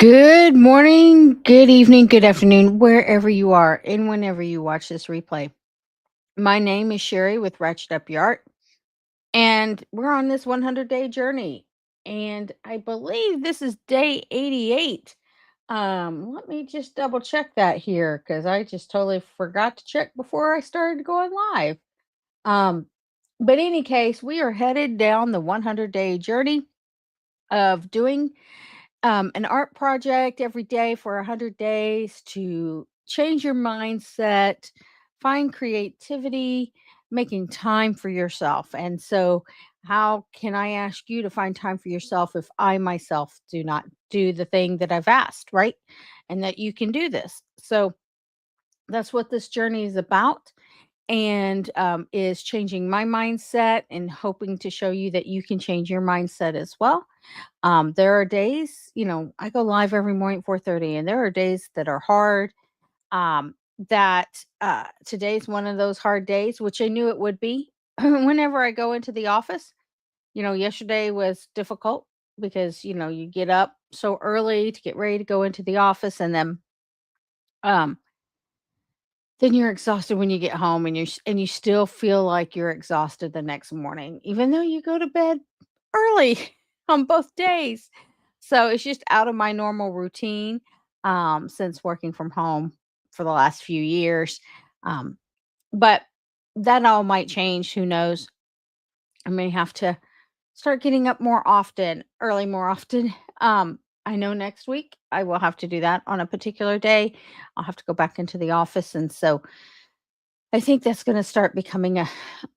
Good morning, good evening, good afternoon, wherever you are and whenever you watch this replay. My name is Sherry with Ratchet Up Your Art, and we're on this 100-day journey. And I believe this is day 88. Let me just double check that here because I just totally forgot to check before I started going live. Um, but in any case, we are headed down the 100-day journey of doing an art project every day for 100 days to change your mindset, find creativity, making time for yourself. And so, how can I ask you to find time for yourself if I myself do not do the thing that I've asked, right? And that you can do this. So, that's what this journey is about and is changing my mindset and hoping to show you that you can change your mindset as well. There are days, I go live every morning at 4:30, and there are days that are hard. Um, that Today's one of those hard days, which I knew it would be. Whenever I go into the office, yesterday was difficult because you get up so early to get ready to go into the office, and um, then you're exhausted when you get home, and you still feel like you're exhausted the next morning, even though you go to bed early on both days. So it's just out of my normal routine since working from home for the last few years. Um, but that all might change. Who knows? I may have to start getting up more often, early more often. I know next week I will have to do that on a particular day. I'll have to go back into the office. And so I think that's going to start becoming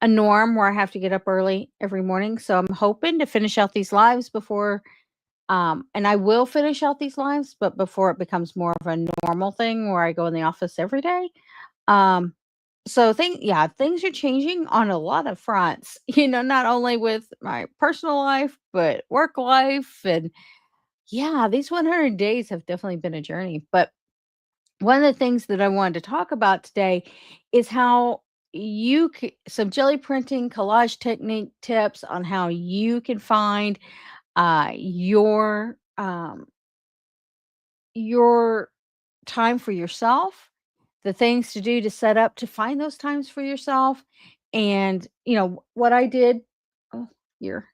a norm where I have to get up early every morning. So I'm hoping to finish out these lives before and I will finish out these lives, but before it becomes more of a normal thing where I go in the office every day. Um, yeah, things are changing on a lot of fronts, not only with my personal life, but work life. And yeah, these 100 days have definitely been a journey. But one of the things that I wanted to talk about today is how some jelly printing collage technique tips on how you can find your time for yourself, the things to do to set up to find those times for yourself. And what I did, oh, here,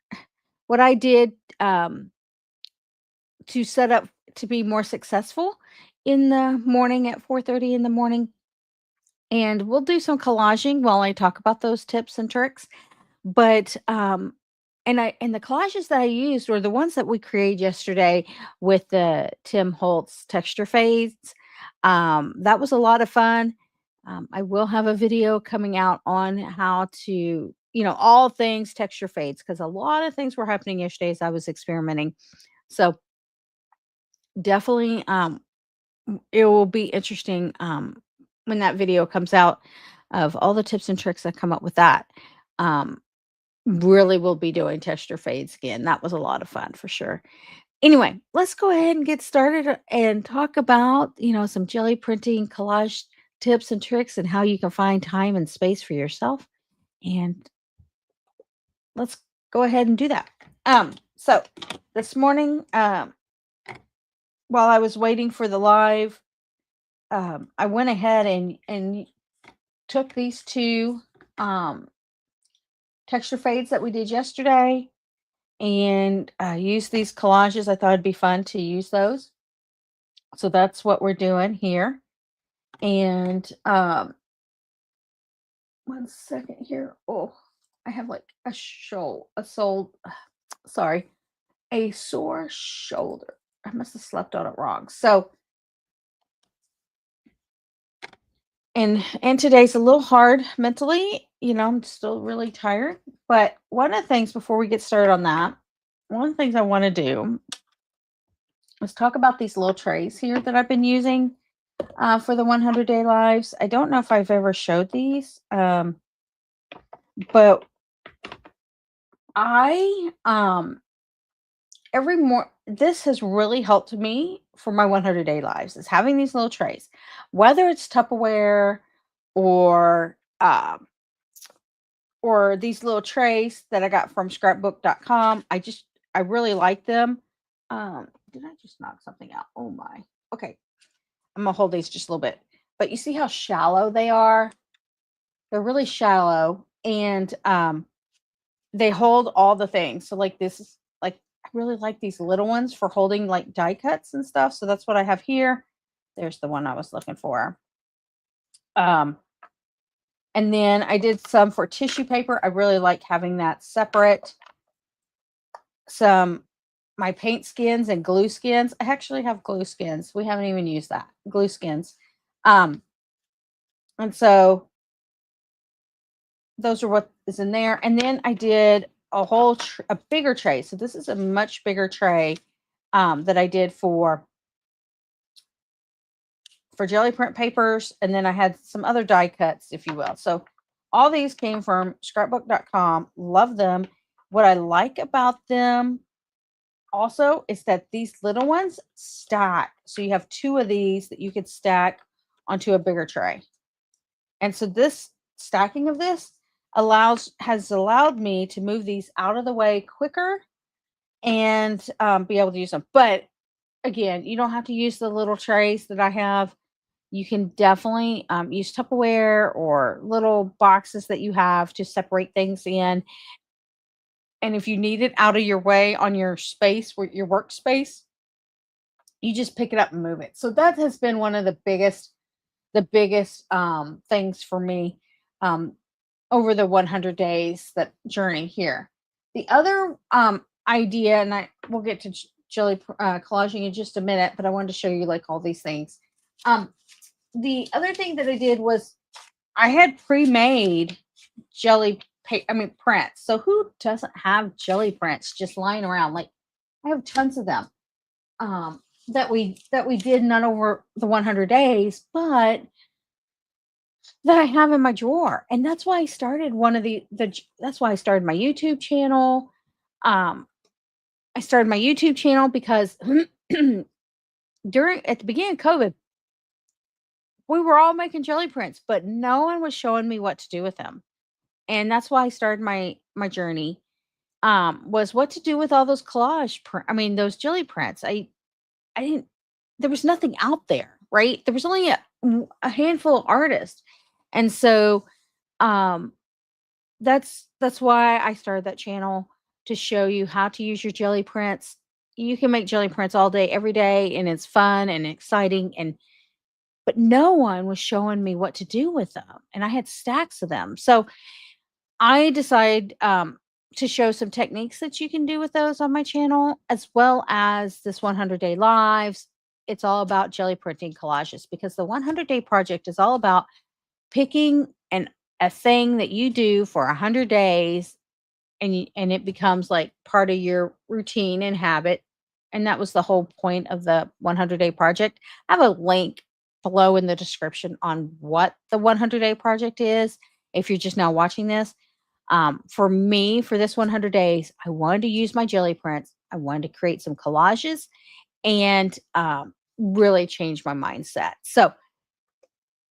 what I did to set up to be more successful in the morning at 4:30 in the morning. And we'll do some collaging while I talk about those tips and tricks. But and the collages that I used were the ones that we created yesterday with the Tim Holtz texture fades. That was a lot of fun. I will have a video coming out on how to, all things texture fades, because a lot of things were happening yesterday as I was experimenting. So definitely it will be interesting when that video comes out of all the tips and tricks that come up with that. Um, Really will be doing texture fades again. That was a lot of fun for sure. Anyway, let's go ahead and get started and talk about, some jelly printing collage tips and tricks and how you can find time and space for yourself. And let's go ahead and do that. So this morning, while I was waiting for the live, I went ahead and took these two texture fades that we did yesterday and use these collages. I thought it'd be fun to use those. So that's what we're doing here. And one second here. Oh, I have like sorry, a sore shoulder. I must have slept on it wrong. So, and today's a little hard mentally. I'm still really tired. But one of the things before we get started on that, one of the things I want to do is talk about these little trays here that I've been using for the 100-day lives. I don't know if I've ever showed these, but I every more this has really helped me for my 100-day lives is having these little trays, whether it's Tupperware or these little trays that I got from scrapbook.com. I really like them. Did I just knock something out? Oh my. Okay. I'm gonna hold these just a little bit. But you see how shallow they are? They're really shallow, and they hold all the things. So like this is like I really like these little ones for holding like die cuts and stuff. So that's what I have here. There's the one I was looking for. Um, and then I did some for tissue paper. I really like having that separate. Some my paint skins and glue skins. I actually have glue skins. We haven't even used that. Glue skins. Um, and so those are what is in there. And then I did a bigger tray. So this is a much bigger tray that I did for jelly print papers. And then I had some other die cuts, if you will. So all these came from scrapbook.com. Love them. What I like about them also is that these little ones stack. So you have two of these that you could stack onto a bigger tray. And so this stacking of this has allowed me to move these out of the way quicker and be able to use them. But again, you don't have to use the little trays that I have. You can definitely use Tupperware or little boxes that you have to separate things in. And if you need it out of your way on your space, your workspace, you just pick it up and move it. So that has been one of the biggest things for me um, over the 100 days that journey here. The other idea, and I we'll get to jelly collaging in just a minute, but I wanted to show you like all these things. The other thing that I did was I had pre-made prints. So who doesn't have jelly prints just lying around? Like I have tons of them that we did not over the 100 days, but that I have in my drawer. And that's why I started that's why I started my YouTube channel. I started my YouTube channel because at the beginning of COVID, we were all making jelly prints, but no one was showing me what to do with them. And that's why I started my journey. Was what to do with all those those jelly prints. I didn't there was nothing out there, right? There was only a handful of artists. And so um that's why I started that channel, to show you how to use your jelly prints. You can make jelly prints all day, every day, and it's fun and exciting. But no one was showing me what to do with them, and I had stacks of them. So I decided to show some techniques that you can do with those on my channel, as well as this 100-day lives. It's all about jelly printing collages, because the 100-day project is all about picking a thing that you do for 100 days, and it becomes like part of your routine and habit. And that was the whole point of the 100-day project. I have a link below in the description on what the 100-day project is if you're just now watching this. For me, for this 100 days, I wanted to use my jelly prints. I wanted to create some collages and really change my mindset. So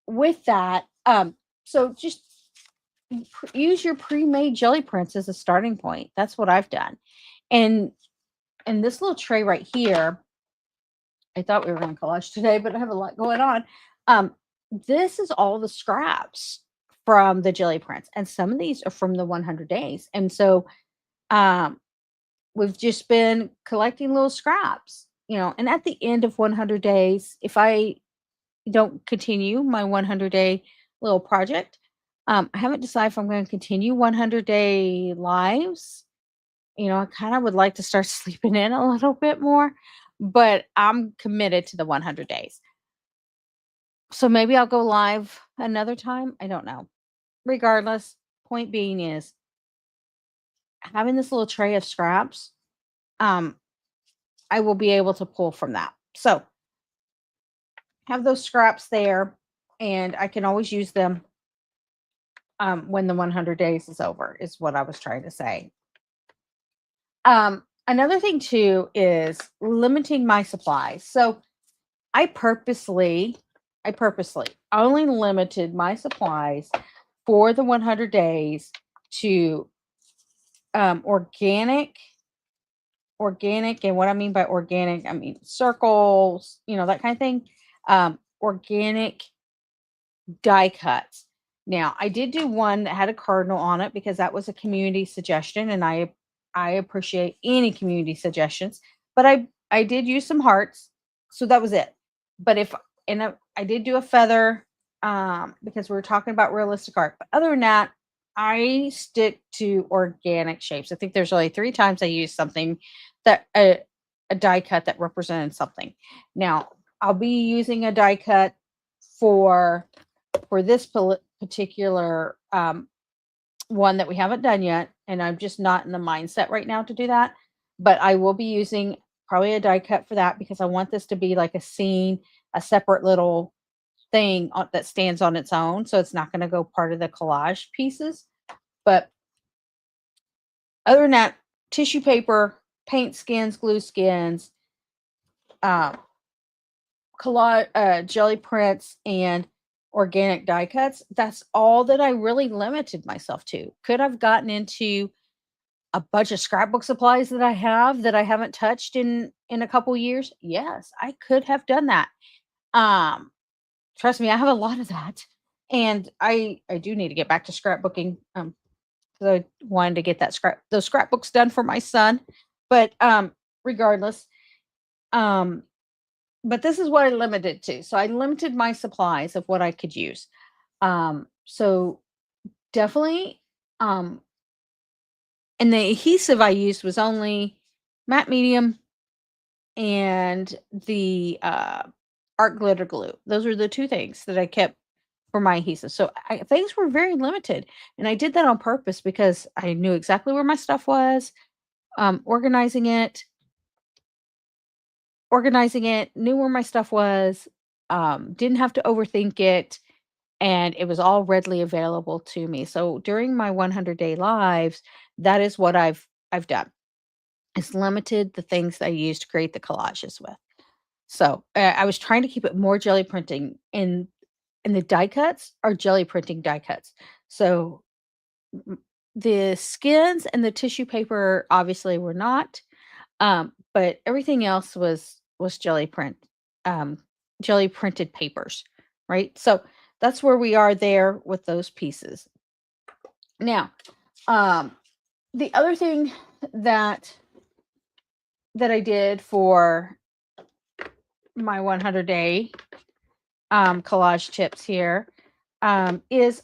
with that, so just use your pre-made jelly prints as a starting point. That's what I've done. And this little tray right here, I thought we were going to collage today, but I have a lot going on. This is all the scraps from the jelly prints, and some of these are from the 100 days. And so um, we've just been collecting little scraps, and at the end of 100 days, if I don't continue my 100-day little project, I haven't decided if I'm going to continue 100-day lives. I kind of would like to start sleeping in a little bit more, but I'm committed to the 100 days. So maybe I'll go live another time. I don't know. Regardless, point being is having this little tray of scraps, um, I will be able to pull from that. So have those scraps there, and I can always use them when the 100 days is over, is what I was trying to say. Another thing too is limiting my supplies. So I purposely only limited my supplies for the 100 days to organic organic, and what I mean by organic, I mean circles, that kind of thing. Organic die cuts. Now, I did do one that had a cardinal on it because that was a community suggestion, and I appreciate any community suggestions. But I did use some hearts, so that was it. But if and I did do a feather, because we were talking about realistic art. But other than that, I stick to organic shapes. I think there's only 3 times I used something that a die cut that represented something. Now, I'll be using a die cut for this particular one that we haven't done yet, and I'm just not in the mindset right now to do that. But I will be using probably a die cut for that because I want this to be like a scene, a separate little thing that stands on its own. So it's not going to go part of the collage pieces. But other than that, tissue paper, paint skins, glue skins, uh, collage, jelly prints, and organic die cuts. That's all that I really limited myself to. Could I've gotten into a bunch of scrapbook supplies that I have that I haven't touched in a couple years? Yes, I could have done that. Um, Trust me, I have a lot of that, and I do need to get back to scrapbooking. Because I wanted to get those scrapbooks done for my son. But regardless, um, but this is what I limited to. So I limited my supplies of what I could use. So definitely, um, and the adhesive I used was only matte medium and the art glitter glue. Those are the 2 things that I kept for my adhesive. So things were very limited, and I did that on purpose because I knew exactly where my stuff was. Organizing it, knew where my stuff was, didn't have to overthink it, and it was all readily available to me. So during my 100-day lives, that is what I've done. It's limited the things that I use to create the collages with. So I was trying to keep it more jelly printing, and the die cuts are jelly printing die cuts. So the skins and the tissue paper obviously were not. But everything else was um, jelly printed papers, right? So that's where we are there with those pieces. Now, um, the other thing that I did for my 100-day collage tips here is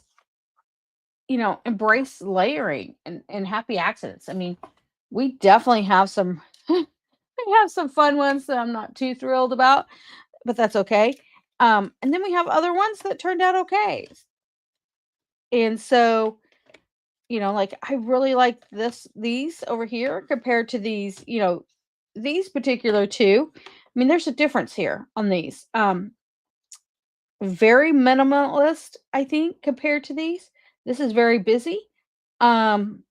embrace layering and happy accidents. I mean, we definitely have some we have some fun ones that I'm not too thrilled about, but that's okay. And then we have other ones that turned out okay. And so, like I really like these over here compared to these particular two. I mean, there's a difference here on these. Very minimalist, I think, compared to these. This is very busy. Um,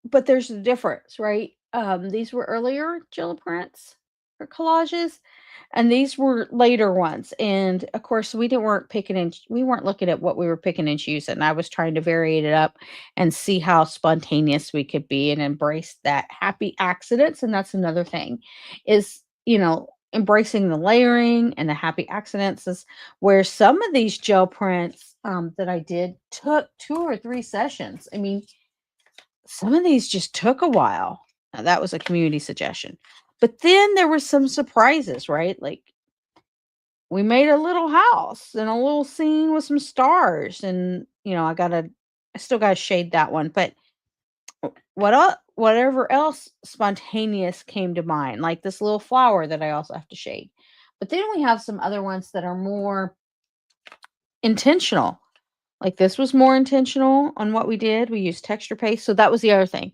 but there's a difference, right? These were earlier Jill prints or collages, and these were later ones. And of course, we weren't looking at what we were picking and choosing. I was trying to vary it up and see how spontaneous we could be and embrace that happy accidents. And that's another thing is, embracing the layering and the happy accidents is where some of these gel prints that I did took 2 or 3 sessions. I mean, some of these just took a while. Now, that was a community suggestion. But then there were some surprises, right? Like we made a little house and a little scene with some stars, and I still gotta shade that one. But whatever else spontaneous came to mind, like this little flower that I also have to shade. But then we have some other ones that are more intentional. Like this was more intentional on what we did. We used texture paste. So that was the other thing.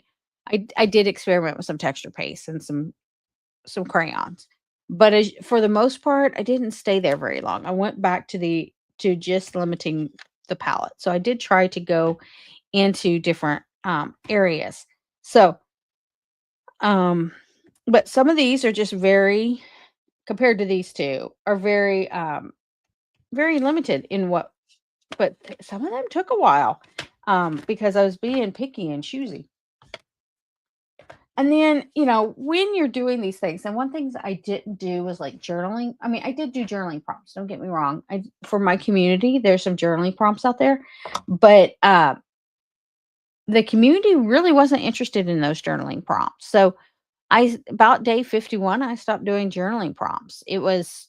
I did experiment with some texture paste and some crayons. But for the most part, I didn't stay there very long. I went back to just limiting the palette. So I did try to go into different areas. So but some of these are just very compared to these two are very limited in what but some of them took a while because I was being picky and choosy. And then, when you're doing these things, and one things I didn't do was like journaling. I mean, I did do journaling prompts. Don't get me wrong. For my community, there's some journaling prompts out there, but the community really wasn't interested in those journaling prompts. So about day 51, I stopped doing journaling prompts. It was,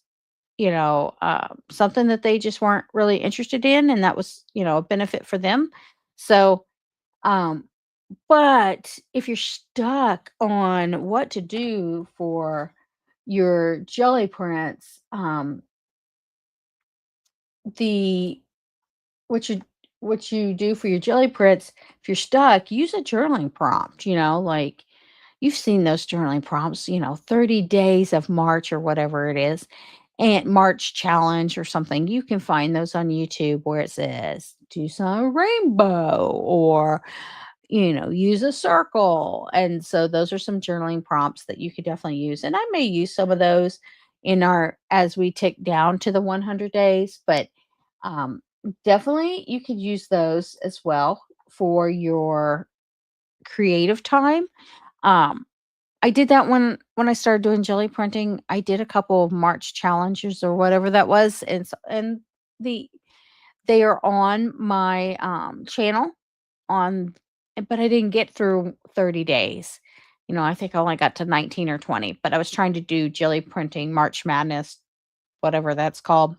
something that they just weren't really interested in, and that was, a benefit for them. So, um, but if you're stuck on what to do for your jelly prints, the what you what you do for your jelly prints, if you're stuck, use a journaling prompt, like you've seen those journaling prompts, 30 days of March or whatever it is, and March challenge or something. You can find those on YouTube where it says do some rainbow or use a circle. And so those are some journaling prompts that you could definitely use. And I may use some of those in our as we tick down to the 100 days, but um, definitely you could use those as well for your creative time. Um, I did that when I started doing jelly printing. I did a couple of March challenges or whatever that was, and the they are on my channel on but I didn't get through 30 days. I think I only got to 19 or 20, but I was trying to do jelly printing March Madness, whatever that's called,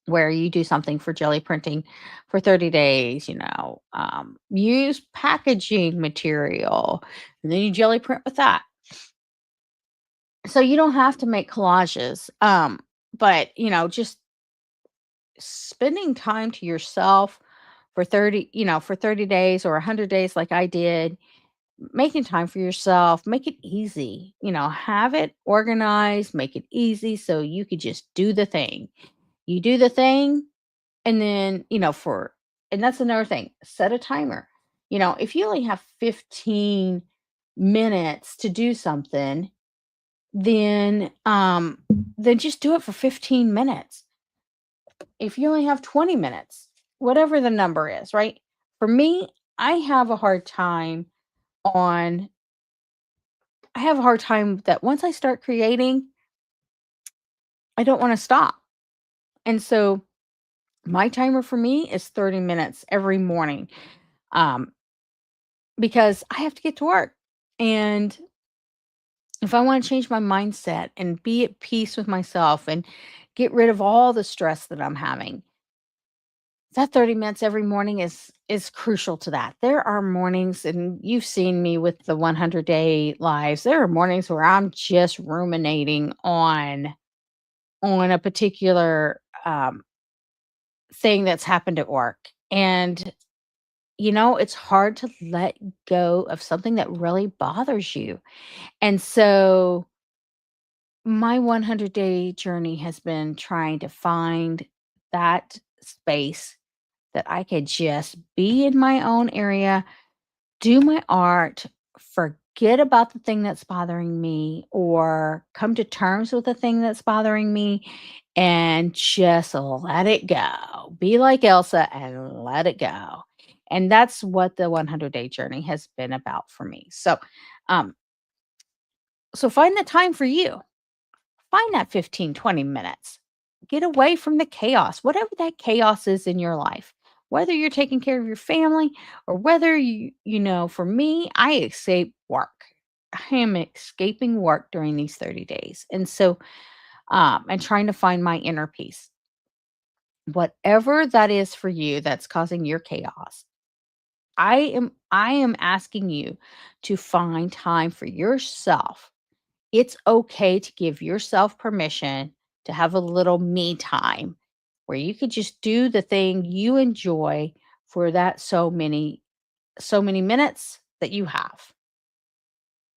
where you do something for jelly printing for 30 days, use packaging material, and then you jelly print with that. So you don't have to make collages. But just spending time to yourself for 30 days or 100 days like I did, making time for yourself, make it easy, have it organized, make it easy so you could just do the thing. You do the thing, and then, and that's another thing, set a timer. If you only have 15 minutes to do something, then then just do it for 15 minutes. If you only have 20 minutes, whatever the number is, right? For me, I have a hard time on I have a hard time that once I start creating, I don't want to stop. And so my timer for me is 30 minutes every morning. Um because I have to get to work. And if I want to change my mindset and be at peace with myself and get rid of all the stress that I'm having, that 30 minutes every morning is crucial to that. There are mornings, and you've seen me with the 100-day lives. There are mornings where I'm just ruminating on a particular thing that's happened at work. And it's hard to let go of something that really bothers you. And so my 100-day journey has been trying to find that space that I could just be in my own area, do my art, forget about the thing that's bothering me, or come to terms with the thing that's bothering me and just let it go. Be like Elsa and let it go. And that's what the 100-day journey has been about for me. Um, so find the time for you. Find that 15, 20 minutes. Get away from the chaos, whatever that chaos is in your life. Whether you're taking care of your family or whether for me, I escape work. I am escaping work during these 30 days. And so, and trying to find my inner peace. Whatever that is for you that's causing your chaos, I am asking you to find time for yourself. It's okay to give yourself permission to have a little me time where you could just do the thing you enjoy for that so many minutes that you have.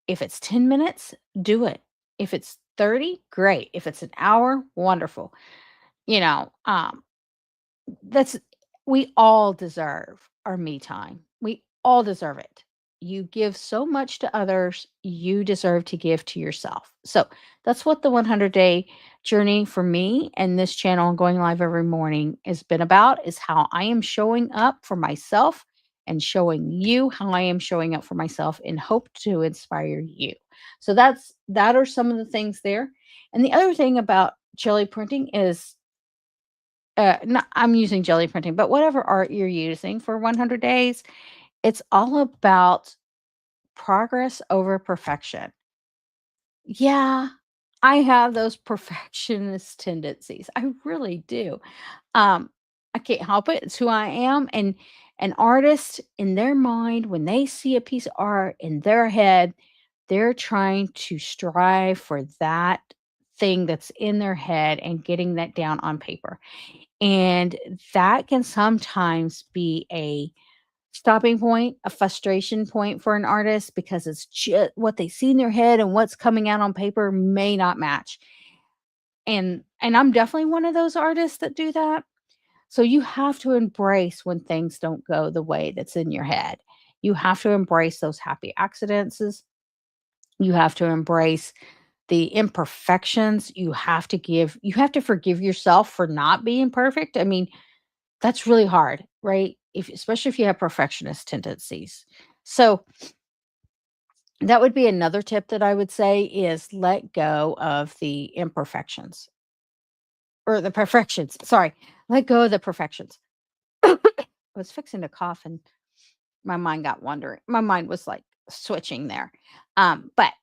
If it's 10 minutes, do it. If it's 30, great. If it's an hour, wonderful. You know, um That's we all deserve our me time. We all deserve it. You give so much to others, you deserve to give to yourself. So that's what the 100-day journey for me and this channel and going live every morning has been about, is how I am showing up for myself and showing you how I am showing up for myself and hope to inspire you. So that are some of the things there. And the other thing about jelly printing is not, I'm using jelly printing, but whatever art you're using for 100 days, it's all about progress over perfection. Yeah, I have those perfectionist tendencies. I really do. Um, I can't help it. It's who I am. And an artist in their mind, when they see a piece of art in their head, they're trying to strive for that thing that's in their head and getting that down on paper. And that can sometimes be a stopping point, a frustration point for an artist because it's just what they see in their head and what's coming out on paper may not match. And I'm definitely one of those artists that do that. So you have to embrace when things don't go the way that's in your head. You have to embrace those happy accidents. You have to embrace the imperfections. You have to forgive yourself for not being perfect. I mean, that's really hard, right? If especially if you have perfectionist tendencies. So that would be another tip that I would say is let go of the imperfections or the perfections. Sorry. Let go of the perfections. I was fixing to cough and my mind got wandering. My mind was like switching there. But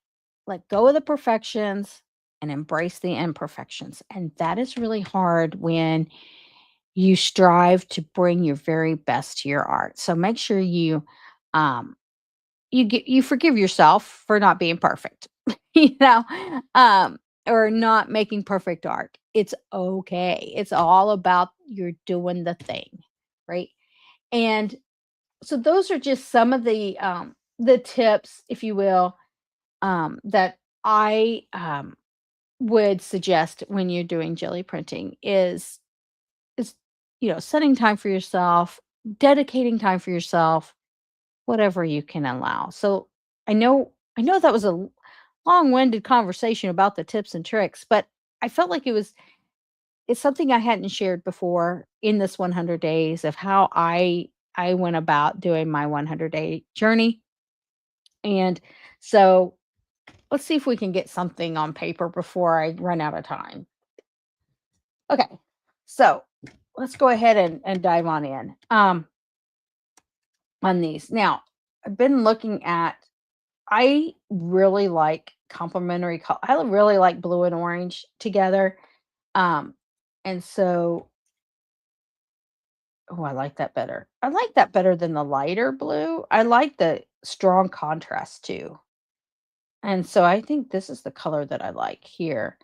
let go of the perfections and embrace the imperfections. And that is really hard when you strive to bring your very best to your art. So make sure um you forgive yourself for not being perfect. you know, um or not making perfect art. It's okay. It's all about you're doing the thing, right? And so those are just some of the tips, if you will, that I would suggest when you're doing jelly printing is setting time for yourself, dedicating time for yourself, whatever you can allow. So I know that was a long-winded conversation about the tips and tricks, but I felt like it's something I hadn't shared before in this 100 days of how I went about doing my 100-day journey. And so let's see if we can get something on paper before I run out of time. Okay. So let's go ahead and dive on in on these. Now, I've been looking at I really like complementary I really like blue and orange together. Um and so oh, I like that better. I like that better than the lighter blue. I like the strong contrast too. And so I think this is the color that I like here.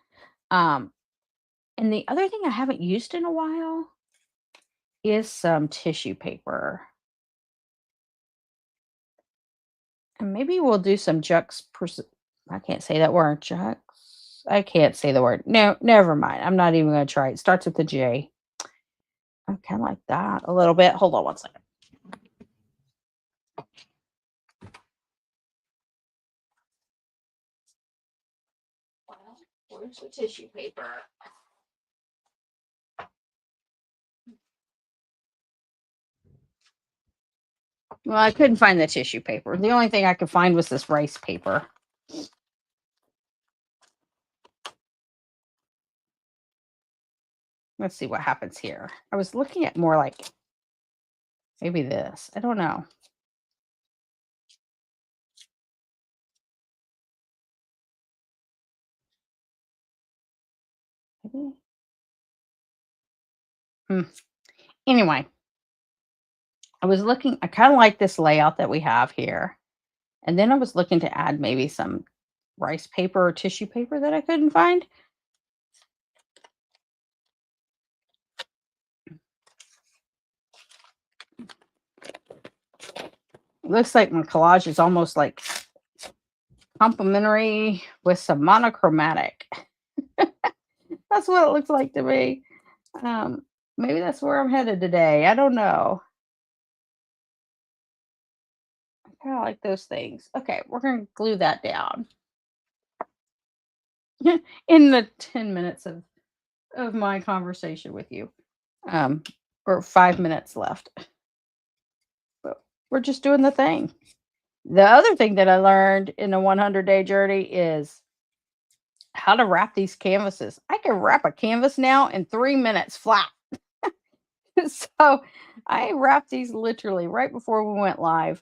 Um and the other thing I haven't used in a while is some tissue paper. And maybe we'll do some I can't say that word. I can't say the word. No, never mind. I'm not even going to try. It starts with a J. I kind of like that a little bit. Hold on one second. Well, where's the tissue paper? Well, I couldn't find the tissue paper. The only thing I could find was this rice paper. Let's see what happens here. I was looking at more like maybe this. I don't know. Maybe. Hmm. Anyway, I kind of like this layout that we have here. And then I was looking to add maybe some rice paper or tissue paper that I couldn't find. Looks like my collage is almost like complementary with some monochromatic. That's what it looks like to me. Um, Maybe that's where I'm headed today. I don't know. I kind of like those things. Okay, we're going to glue that down in the 10 minutes of my conversation with you. Um, or 5 minutes left. we're just doing the thing. The other thing that I learned in the 100-day journey is how to wrap these canvases. I can wrap a canvas now in 3 minutes flat. So I wrapped these literally right before we went live,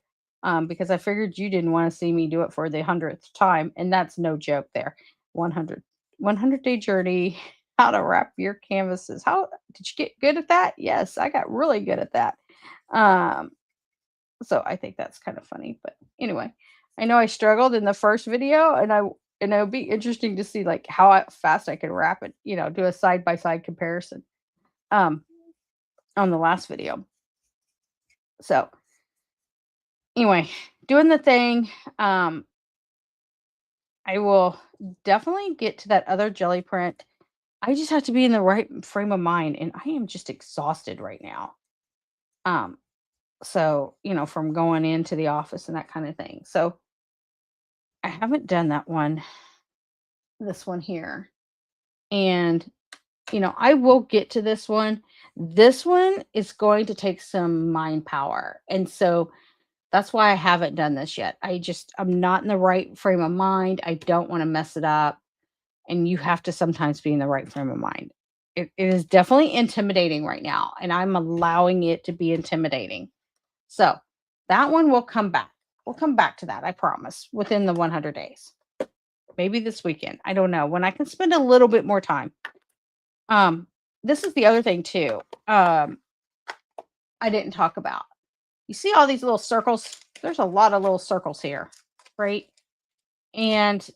because I figured you didn't want to see me do it for the 100th time. And that's no joke there. 100 day journey, how to wrap your canvases. How did you get good at that? Yes, I got really good at that. Um, so I think that's kind of funny. But anyway, I know I struggled in the first video, and it'll be interesting to see like how fast I can wrap it, do a side by side comparison. Um, on the last video. So anyway, doing the thing. Um, I will definitely get to that other jelly print. I just have to be in the right frame of mind, and I am just exhausted right now. Um, so from going into the office and that kind of thing. So I haven't done that one, this one here, and I will get to this one. This one is going to take some mind power, and so that's why I haven't done this yet. I'm not in the right frame of mind. I don't want to mess it up. And you have to sometimes be in the right frame of mind. It is definitely intimidating right now, and I'm allowing it to be intimidating. So that one will come back. We'll come back to that, I promise, within the 100 days. Maybe this weekend. I don't know. When I can spend a little bit more time. This is the other thing too. I didn't talk about. You see all these little circles? There's a lot of little circles here, right? And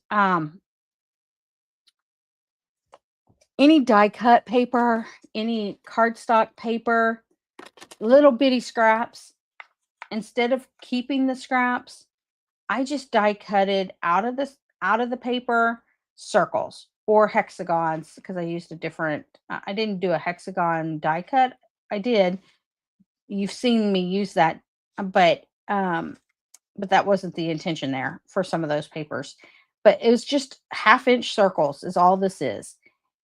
any die cut paper, any cardstock paper, little bitty scraps, instead of keeping the scraps, I just die cutted out of the paper circles or hexagons, because I used a different I didn't do a hexagon die cut. I did. You've seen me use that, but that wasn't the intention there for some of those papers. But it was just half-inch circles is all this is.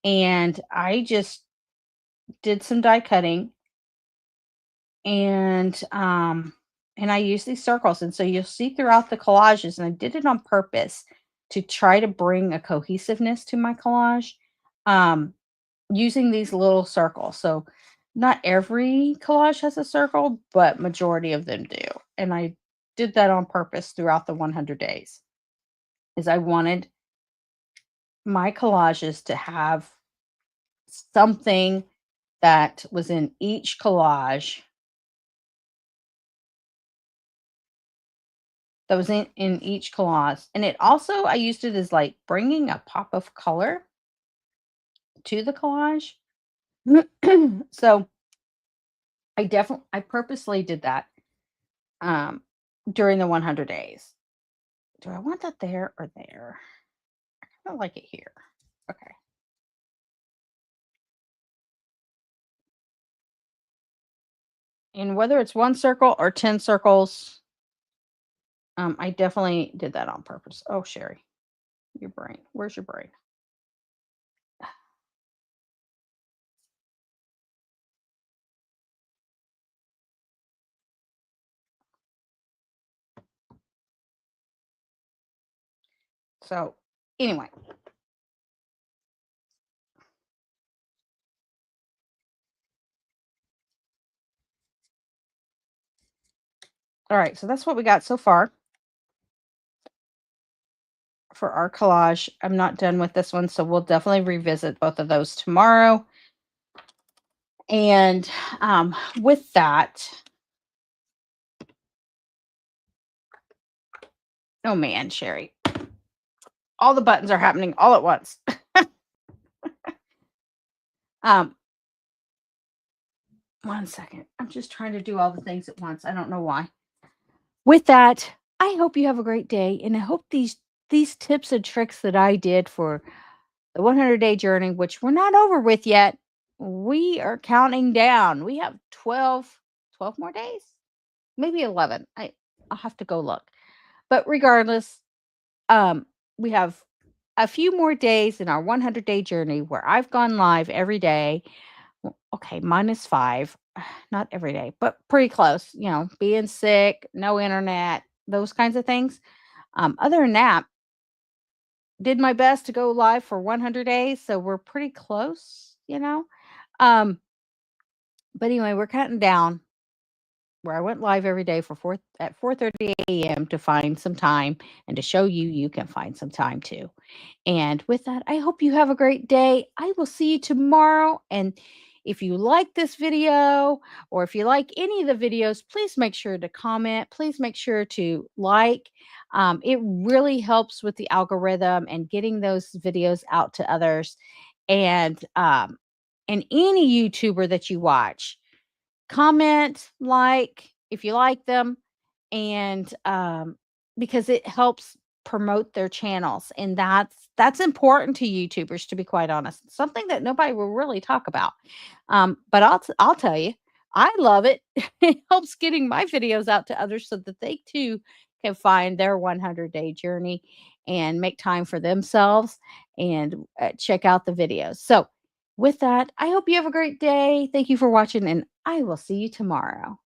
And I just did some die cutting, and I use these circles. And so you'll see throughout the collages, and I did it on purpose to try to bring a cohesiveness to my collage, um, using these little circles. So not every collage has a circle, but majority of them do. And I did that on purpose throughout the 100 days, is I wanted my collages to have something that was in each collage, in each collage. And it also, I used it as like bringing a pop of color to the collage. So I purposely did that um during the 100 days. Do I want that there or there? I don't like it here. Okay. And whether it's one circle or 10 circles, I definitely did that on purpose. Oh, Sherry, your brain. Where's your brain? So, anyway. All right. So that's what we got so far for our collage. I'm not done with this one, so we'll definitely revisit both of those tomorrow. And with that, oh man, Sherry, all the buttons are happening all at once. um, One second. I'm just trying to do all the things at once. I don't know why. With that, I hope you have a great day, and I hope these tips and tricks that I did for the 100-day journey, which we're not over with yet. We are counting down. We have 12 more days, maybe 11. I'll have to go look. But regardless, um, we have a few more days in our 100-day journey where I've gone live every day. Well, okay, minus 5. not every day, but pretty close, being sick, no internet, those kinds of things. Other than that, did my best to go live for 100 days, so we're pretty close. Um, but anyway, we're cutting down where I went live every day for 4:30 a.m. to find some time and to show you you can find some time too. And with that, I hope you have a great day. I will see you tomorrow. And if you like this video or if you like any of the videos, please make sure to comment. Please make sure to like. It really helps with the algorithm and getting those videos out to others. And any YouTuber that you watch, comment, like if you like them, and because it helps promote their channels, and that's important to YouTubers, to be quite honest. Something that nobody will really talk about. But I'll tell you, I love it. It helps getting my videos out to others so that they too can find their 100-day journey and make time for themselves and check out the videos. So with that, I hope you have a great day. Thank you for watching, and I will see you tomorrow.